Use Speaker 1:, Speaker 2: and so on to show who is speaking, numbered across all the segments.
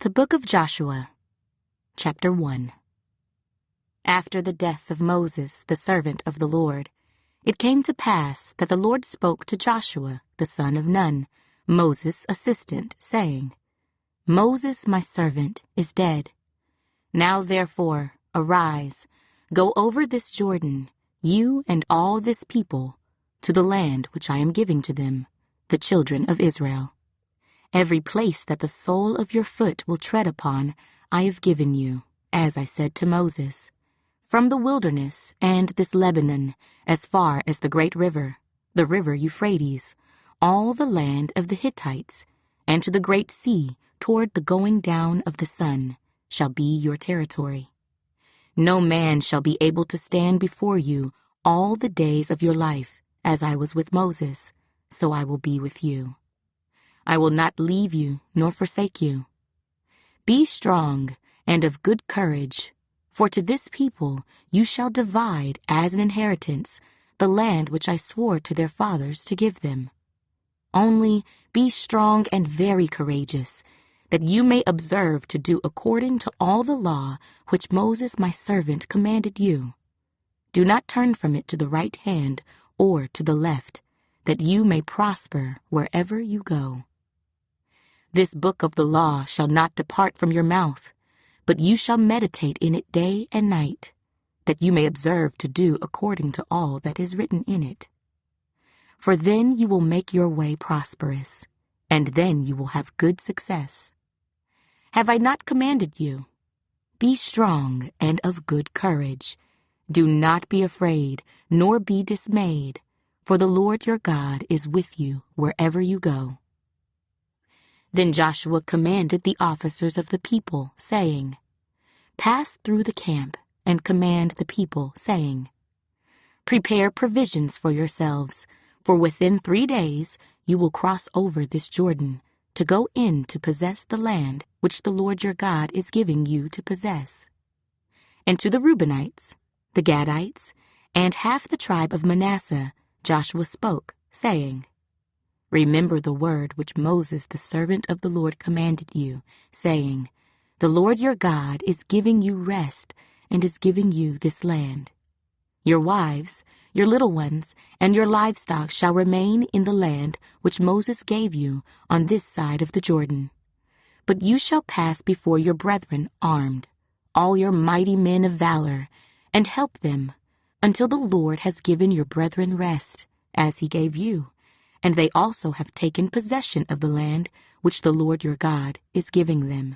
Speaker 1: The Book of Joshua, Chapter 1. After the death of Moses, the servant of the Lord, it came to pass that the Lord spoke to Joshua, the son of Nun, Moses' assistant, saying, Moses, my servant, is dead. Now therefore, arise, go over this Jordan, you and all this people, to the land which I am giving to them, the children of Israel. Every place that the sole of your foot will tread upon, I have given you, as I said to Moses, from the wilderness and this Lebanon, as far as the great river, the river Euphrates, all the land of the Hittites, and to the great sea toward the going down of the sun, shall be your territory. No man shall be able to stand before you all the days of your life, as I was with Moses, so I will be with you. I will not leave you nor forsake you. Be strong and of good courage, for to this people you shall divide as an inheritance the land which I swore to their fathers to give them. Only be strong and very courageous, that you may observe to do according to all the law which Moses my servant commanded you. Do not turn from it to the right hand or to the left, that you may prosper wherever you go. This book of the law shall not depart from your mouth, but you shall meditate in it day and night, that you may observe to do according to all that is written in it. For then you will make your way prosperous, and then you will have good success. Have I not commanded you? Be strong and of good courage. Do not be afraid, nor be dismayed, for the Lord your God is with you wherever you go. Then Joshua commanded the officers of the people, saying, Pass through the camp and command the people, saying, Prepare provisions for yourselves, for within 3 days you will cross over this Jordan, to go in to possess the land which the Lord your God is giving you to possess. And to the Reubenites, the Gadites, and half the tribe of Manasseh, Joshua spoke, saying, Remember the word which Moses the servant of the Lord commanded you, saying, The Lord your God is giving you rest and is giving you this land. Your wives, your little ones, and your livestock shall remain in the land which Moses gave you on this side of the Jordan. But you shall pass before your brethren armed, all your mighty men of valor, and help them, until the Lord has given your brethren rest, as he gave you, and they also have taken possession of the land which the Lord your God is giving them.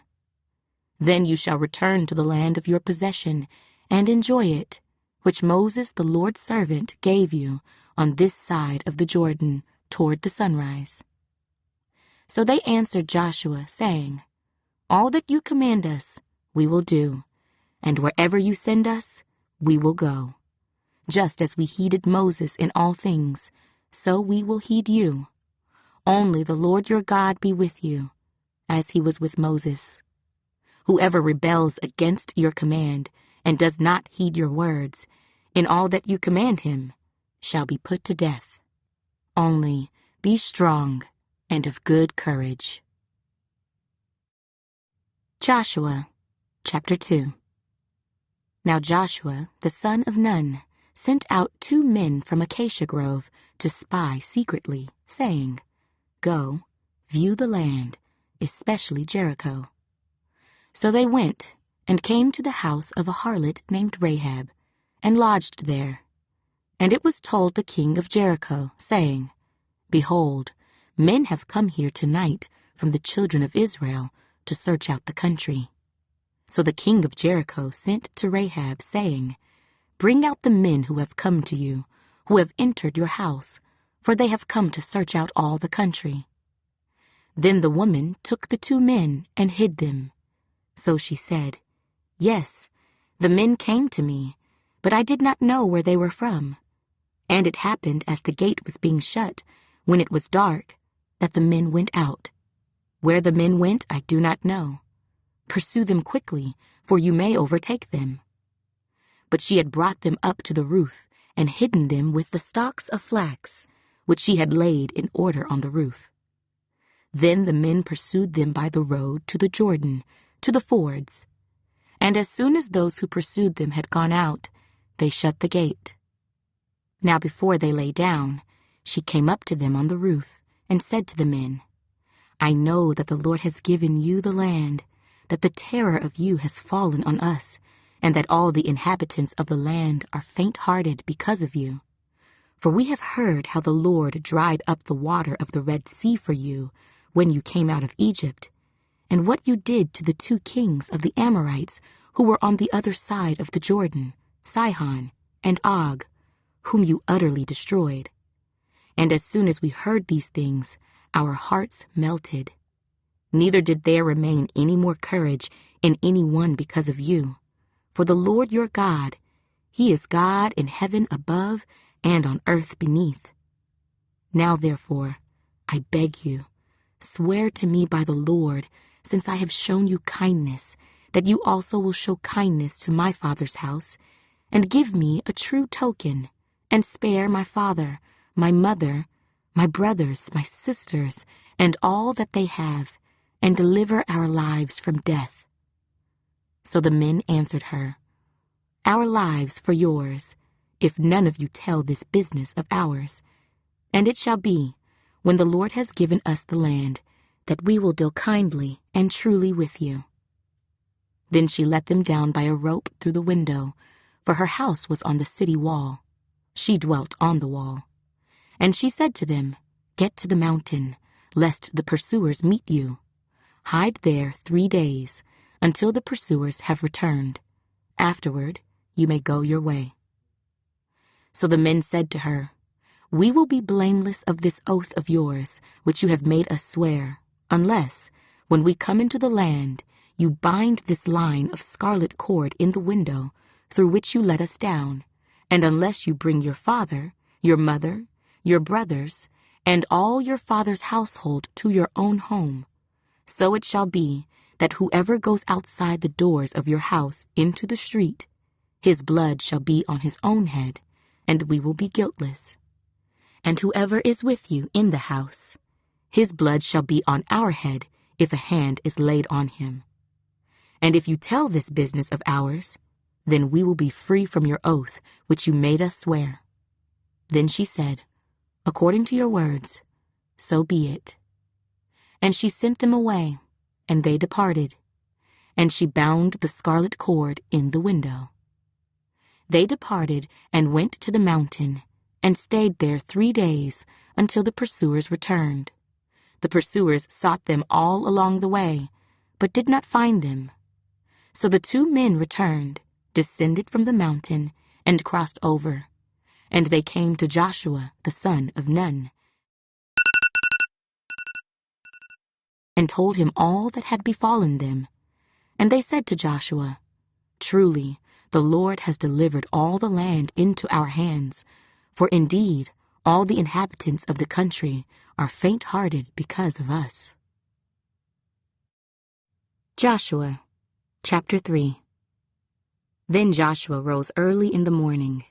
Speaker 1: Then you shall return to the land of your possession, and enjoy it, which Moses the Lord's servant gave you on this side of the Jordan toward the sunrise. So they answered Joshua, saying, All that you command us, we will do, and wherever you send us, we will go. Just as we heeded Moses in all things, so we will heed you. Only the Lord your God be with you, as he was with Moses. Whoever rebels against your command and does not heed your words, in all that you command him, shall be put to death. Only be strong and of good courage. Joshua, Chapter 2. Now Joshua, the son of Nun, sent out 2 men from Acacia Grove to spy secretly, saying, Go, view the land, especially Jericho. So they went and came to the house of a harlot named Rahab, and lodged there. And it was told the king of Jericho, saying, Behold, men have come here tonight from the children of Israel to search out the country. So the king of Jericho sent to Rahab, saying, Bring out the men who have come to you, who have entered your house, for they have come to search out all the country. Then the woman took the 2 men and hid them. So she said, Yes, the men came to me, but I did not know where they were from. And it happened as the gate was being shut, when it was dark, that the men went out. Where the men went, I do not know. Pursue them quickly, for you may overtake them. But she had brought them up to the roof, and hidden them with the stalks of flax, which she had laid in order on the roof. Then the men pursued them by the road to the Jordan, to the fords. And as soon as those who pursued them had gone out, they shut the gate. Now before they lay down, she came up to them on the roof and said to the men, I know that the Lord has given you the land, that the terror of you has fallen on us, and that all the inhabitants of the land are faint-hearted because of you. For we have heard how the Lord dried up the water of the Red Sea for you when you came out of Egypt, and what you did to the 2 kings of the Amorites who were on the other side of the Jordan, Sihon and Og, whom you utterly destroyed. And as soon as we heard these things, our hearts melted. Neither did there remain any more courage in any one because of you. For the Lord your God, he is God in heaven above and on earth beneath. Now therefore, I beg you, swear to me by the Lord, since I have shown you kindness, that you also will show kindness to my father's house, and give me a true token, and spare my father, my mother, my brothers, my sisters, and all that they have, and deliver our lives from death. So the men answered her, Our lives for yours, if none of you tell this business of ours. And it shall be, when the Lord has given us the land, that we will deal kindly and truly with you. Then she let them down by a rope through the window, for her house was on the city wall. She dwelt on the wall. And she said to them, Get to the mountain, lest the pursuers meet you. Hide there 3 days, until the pursuers have returned. Afterward, you may go your way. So the men said to her, We will be blameless of this oath of yours, which you have made us swear, unless, when we come into the land, you bind this line of scarlet cord in the window through which you let us down, and unless you bring your father, your mother, your brothers, and all your father's household to your own home. So it shall be that whoever goes outside the doors of your house into the street, his blood shall be on his own head, and we will be guiltless. And whoever is with you in the house, his blood shall be on our head if a hand is laid on him. And if you tell this business of ours, then we will be free from your oath which you made us swear. Then she said, According to your words, so be it. And she sent them away, and they departed. And she bound the scarlet cord in the window. They departed and went to the mountain, and stayed there 3 days until the pursuers returned. The pursuers sought them all along the way, but did not find them. So the 2 men returned, descended from the mountain, and crossed over. And they came to Joshua the son of Nun, and told him all that had befallen them. And they said to Joshua, Truly, the Lord has delivered all the land into our hands, for indeed all the inhabitants of the country are faint-hearted because of us. Joshua, chapter 3. Then Joshua rose early in the morning,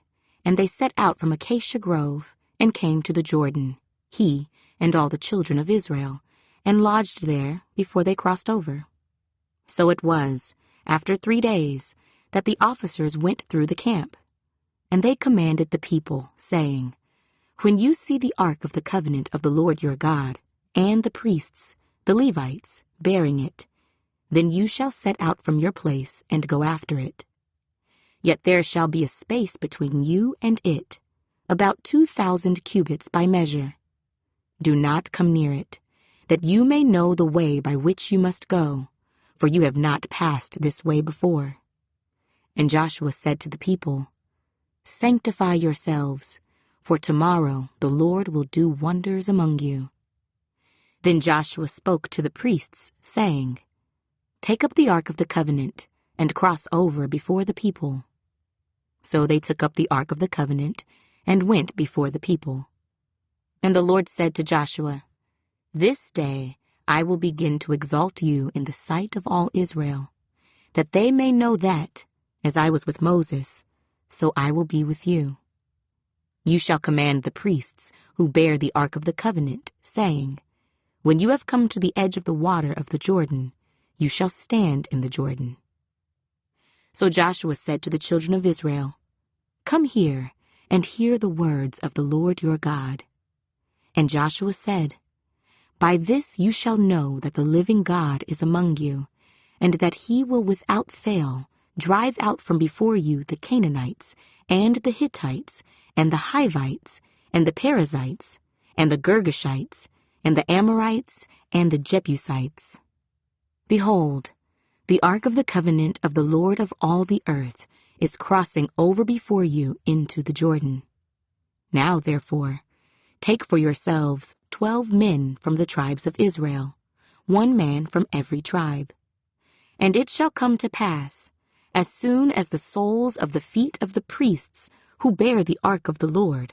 Speaker 1: and they set out from Acacia Grove, and came to the Jordan, he and all the children of Israel, and lodged there before they crossed over. So it was, after 3 days, that the officers went through the camp. And they commanded the people, saying, When you see the ark of the covenant of the Lord your God, and the priests, the Levites, bearing it, then you shall set out from your place and go after it. Yet there shall be a space between you and it, about 2,000 cubits by measure. Do not come near it, that you may know the way by which you must go, for you have not passed this way before. And Joshua said to the people, Sanctify yourselves, for tomorrow the Lord will do wonders among you. Then Joshua spoke to the priests, saying, Take up the ark of the covenant, and cross over before the people. So they took up the ark of the covenant, and went before the people. And the Lord said to Joshua, This day I will begin to exalt you in the sight of all Israel, that they may know that, as I was with Moses, so I will be with you. You shall command the priests who bear the ark of the covenant, saying, When you have come to the edge of the water of the Jordan, you shall stand in the Jordan." So Joshua said to the children of Israel, "Come here and hear the words of the Lord your God." And Joshua said, "By this you shall know that the living God is among you, and that he will without fail drive out from before you the Canaanites, and the Hittites, and the Hivites, and the Perizzites, and the Girgashites, and the Amorites, and the Jebusites. Behold, the ark of the covenant of the Lord of all the earth is crossing over before you into the Jordan. Now, therefore, take for yourselves 12 men from the tribes of Israel, 1 man from every tribe. And it shall come to pass, as soon as the soles of the feet of the priests who bear the ark of the Lord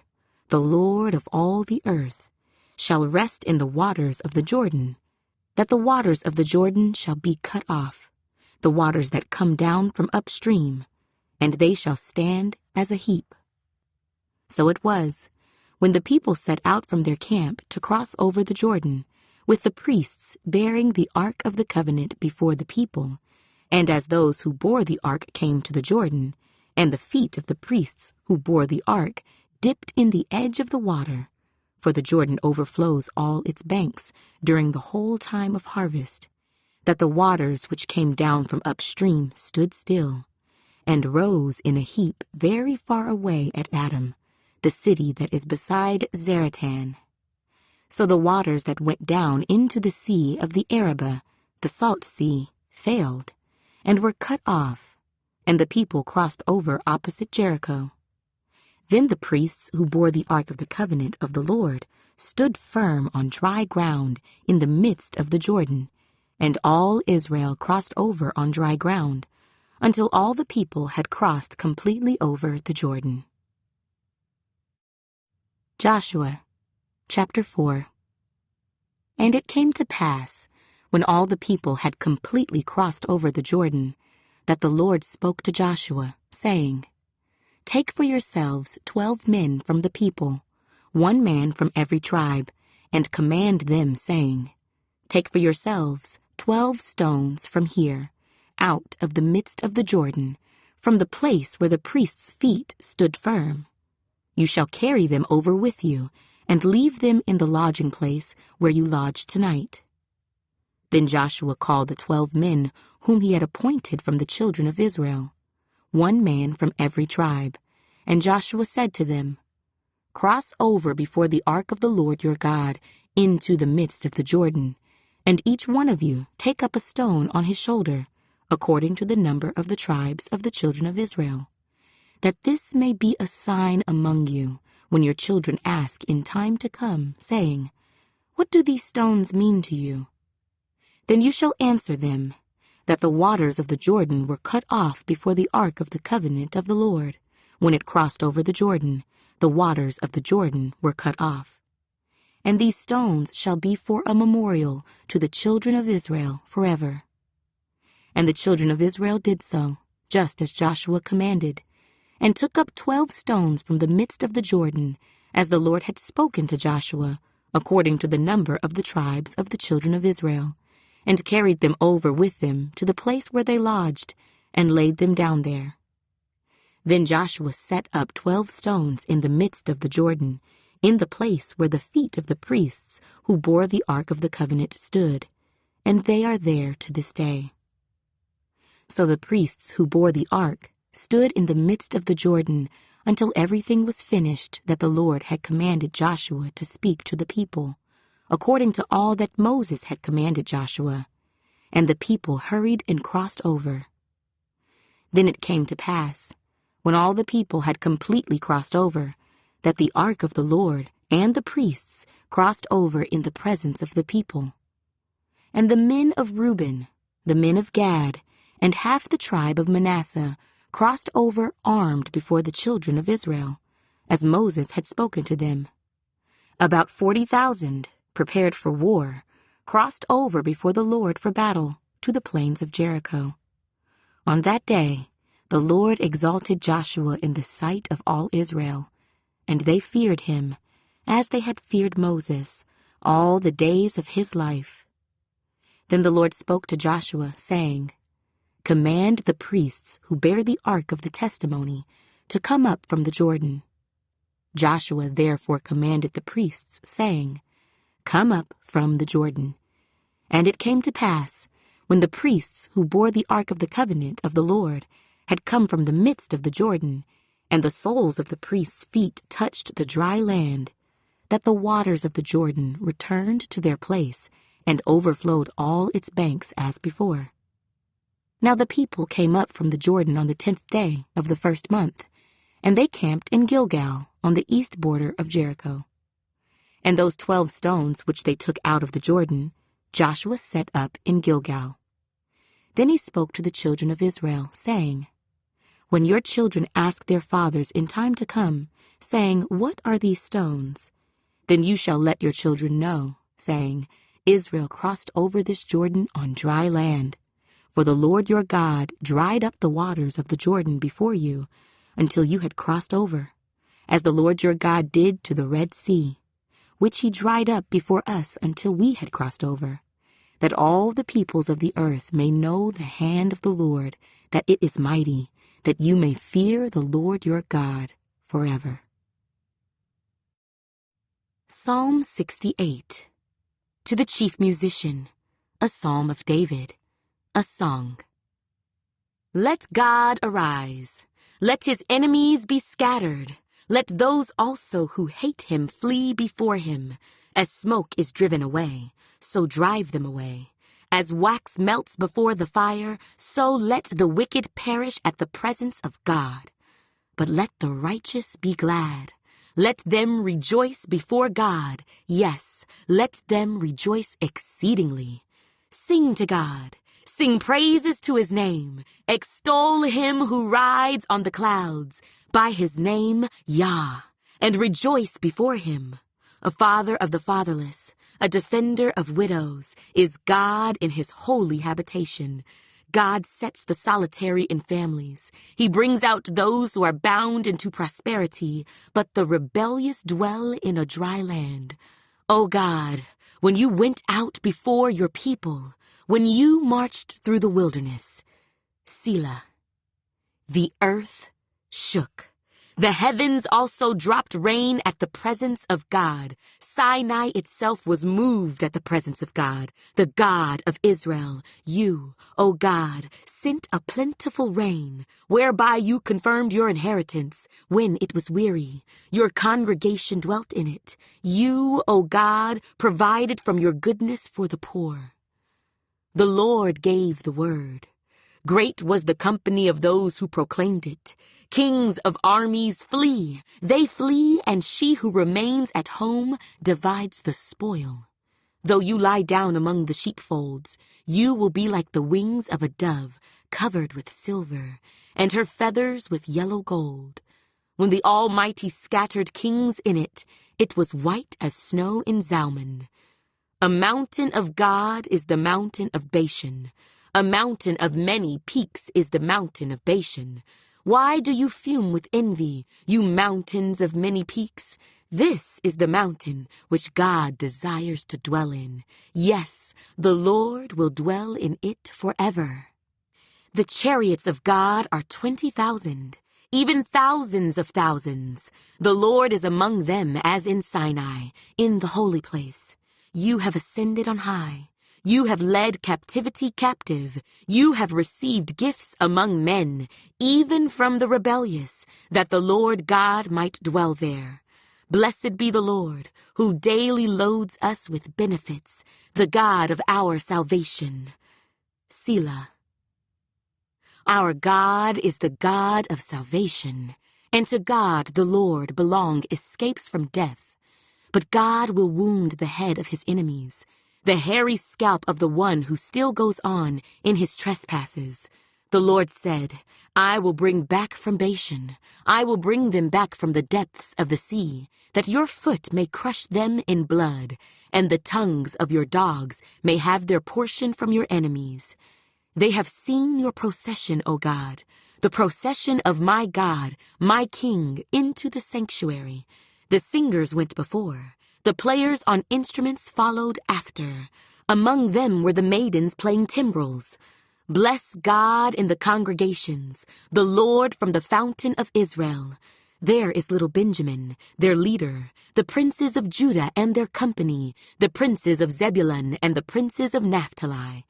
Speaker 1: of all the earth, shall rest in the waters of the Jordan, that the waters of the Jordan shall be cut off, the waters that come down from upstream, and they shall stand as a heap. So it was, when the people set out from their camp to cross over the Jordan, with the priests bearing the ark of the covenant before the people, and as those who bore the ark came to the Jordan, and the feet of the priests who bore the ark dipped in the edge of the water, for the Jordan overflows all its banks during the whole time of harvest, that the waters which came down from upstream stood still, and rose in a heap very far away at Adam, the city that is beside Zaratan. So the waters that went down into the sea of the Arabah, the salt sea, failed, and were cut off, and the people crossed over opposite Jericho. Then the priests who bore the ark of the covenant of the Lord stood firm on dry ground in the midst of the Jordan, and all Israel crossed over on dry ground, until all the people had crossed completely over the Jordan. Joshua, chapter 4. And it came to pass, when all the people had completely crossed over the Jordan, that the Lord spoke to Joshua, saying, "Take for yourselves 12 men from the people, 1 man from every tribe, and command them, saying, Take for yourselves 12 stones from here, out of the midst of the Jordan, from the place where the priests' feet stood firm. You shall carry them over with you, and leave them in the lodging place where you lodge tonight." Then Joshua called the 12 men whom he had appointed from the children of Israel, 1 man from every tribe, and Joshua said to them, "Cross over before the ark of the Lord your God into the midst of the Jordan, and each one of you take up a stone on his shoulder, according to the number of the tribes of the children of Israel, that this may be a sign among you when your children ask in time to come, saying, What do these stones mean to you? Then you shall answer them, that the waters of the Jordan were cut off before the ark of the covenant of the Lord. When it crossed over the Jordan, the waters of the Jordan were cut off. And these stones shall be for a memorial to the children of Israel forever." And the children of Israel did so, just as Joshua commanded, and took up 12 stones from the midst of the Jordan, as the Lord had spoken to Joshua, according to the number of the tribes of the children of Israel, and carried them over with them to the place where they lodged, and laid them down there. Then Joshua set up 12 stones in the midst of the Jordan, in the place where the feet of the priests who bore the ark of the covenant stood, and they are there to this day. So the priests who bore the ark stood in the midst of the Jordan until everything was finished that the Lord had commanded Joshua to speak to the people, according to all that Moses had commanded Joshua. And the people hurried and crossed over. Then it came to pass, when all the people had completely crossed over, that the ark of the Lord and the priests crossed over in the presence of the people. And the men of Reuben, the men of Gad, and half the tribe of Manasseh crossed over armed before the children of Israel, as Moses had spoken to them. About 40,000, prepared for war, crossed over before the Lord for battle to the plains of Jericho. On that day, the Lord exalted Joshua in the sight of all Israel, and they feared him, as they had feared Moses, all the days of his life. Then the Lord spoke to Joshua, saying, "Command the priests who bear the ark of the testimony to come up from the Jordan." Joshua therefore commanded the priests, saying, "Come up from the Jordan." And it came to pass, when the priests who bore the ark of the covenant of the Lord had come from the midst of the Jordan, and the soles of the priests' feet touched the dry land, that the waters of the Jordan returned to their place and overflowed all its banks as before. Now the people came up from the Jordan on the 10th day of the first month, and they camped in Gilgal on the east border of Jericho. And those 12 stones which they took out of the Jordan, Joshua set up in Gilgal. Then he spoke to the children of Israel, saying, "When your children ask their fathers in time to come, saying, 'What are these stones?' then you shall let your children know, saying, 'Israel crossed over this Jordan on dry land. For the Lord your God dried up the waters of the Jordan before you until you had crossed over, as the Lord your God did to the Red Sea, which he dried up before us until we had crossed over, that all the peoples of the earth may know the hand of the Lord, that it is mighty, that you may fear the Lord your God forever." Psalm 68. To the chief musician, a psalm of David, a song. Let God arise. Let his enemies be scattered. Let those also who hate him flee before him. As smoke is driven away, so drive them away. As wax melts before the fire, so let the wicked perish at the presence of God. But let the righteous be glad. Let them rejoice before God. Yes, let them rejoice exceedingly. Sing to God. Sing praises to his name. Extol him who rides on the clouds, by his name, Yah, and rejoice before him. A father of the fatherless, a defender of widows, is God in his holy habitation. God sets the solitary in families. He brings out those who are bound into prosperity, but the rebellious dwell in a dry land. O God, when you went out before your people, when you marched through the wilderness, Selah, the earth shook. The heavens also dropped rain at the presence of God. Sinai itself was moved at the presence of God, the God of Israel. You, O God, sent a plentiful rain, whereby you confirmed your inheritance when it was weary. Your congregation dwelt in it. You, O God, provided from your goodness for the poor. The Lord gave the word. Great was the company of those who proclaimed it. Kings of armies flee. They flee, and she who remains at home divides the spoil. Though you lie down among the sheepfolds, you will be like the wings of a dove, covered with silver, and her feathers with yellow gold. When the Almighty scattered kings in it, it was white as snow in Zalman. A mountain of God is the mountain of Bashan. A mountain of many peaks is the mountain of Bashan. Why do you fume with envy, you mountains of many peaks? This is the mountain which God desires to dwell in. Yes, the Lord will dwell in it forever. The chariots of God are 20,000, even thousands of thousands. The Lord is among them as in Sinai, in the holy place. You have ascended on high. You have led captivity captive. You have received gifts among men, even from the rebellious, that the Lord God might dwell there. Blessed be the Lord, who daily loads us with benefits, the God of our salvation. Selah. Our God is the God of salvation, and to God the Lord belong escapes from death. But God will wound the head of his enemies, the hairy scalp of the one who still goes on in his trespasses. The Lord said, I will bring back from Bashan. I will bring them back from the depths of the sea, that your foot may crush them in blood, and the tongues of your dogs may have their portion from your enemies. They have seen your procession, O God, the procession of my God, my King, into the sanctuary. The singers went before. The players on instruments followed after. Among them were the maidens playing timbrels. Bless God in the congregations, the Lord from the fountain of Israel. There is little Benjamin, their leader, the princes of Judah and their company, the princes of Zebulun and the princes of Naphtali.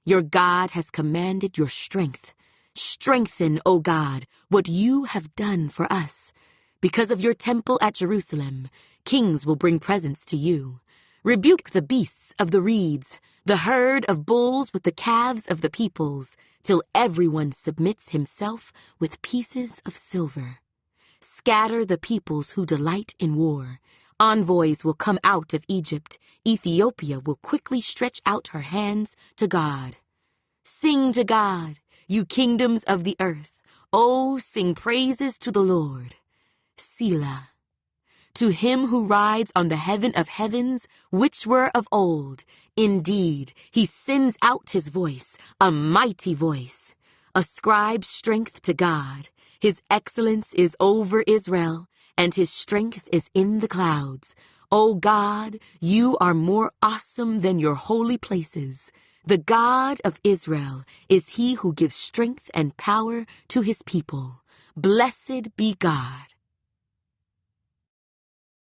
Speaker 1: Your God has commanded your strength. Strengthen, O God, what you have done for us. Because of your temple at Jerusalem, kings will bring presents to you. Rebuke the beasts of the reeds, the herd of bulls with the calves of the peoples, till everyone submits himself with pieces of silver. Scatter the peoples who delight in war. Envoys will come out of Egypt. Ethiopia will quickly stretch out her hands to God. Sing to God, you kingdoms of the earth. Oh, sing praises to the Lord. Selah. To him who rides on the heaven of heavens, which were of old. Indeed, he sends out his voice, a mighty voice. Ascribe strength to God. His excellence is over Israel, and his strength is in the clouds. O God, you are more awesome than your holy places. The God of Israel is he who gives strength and power to his people. Blessed be God.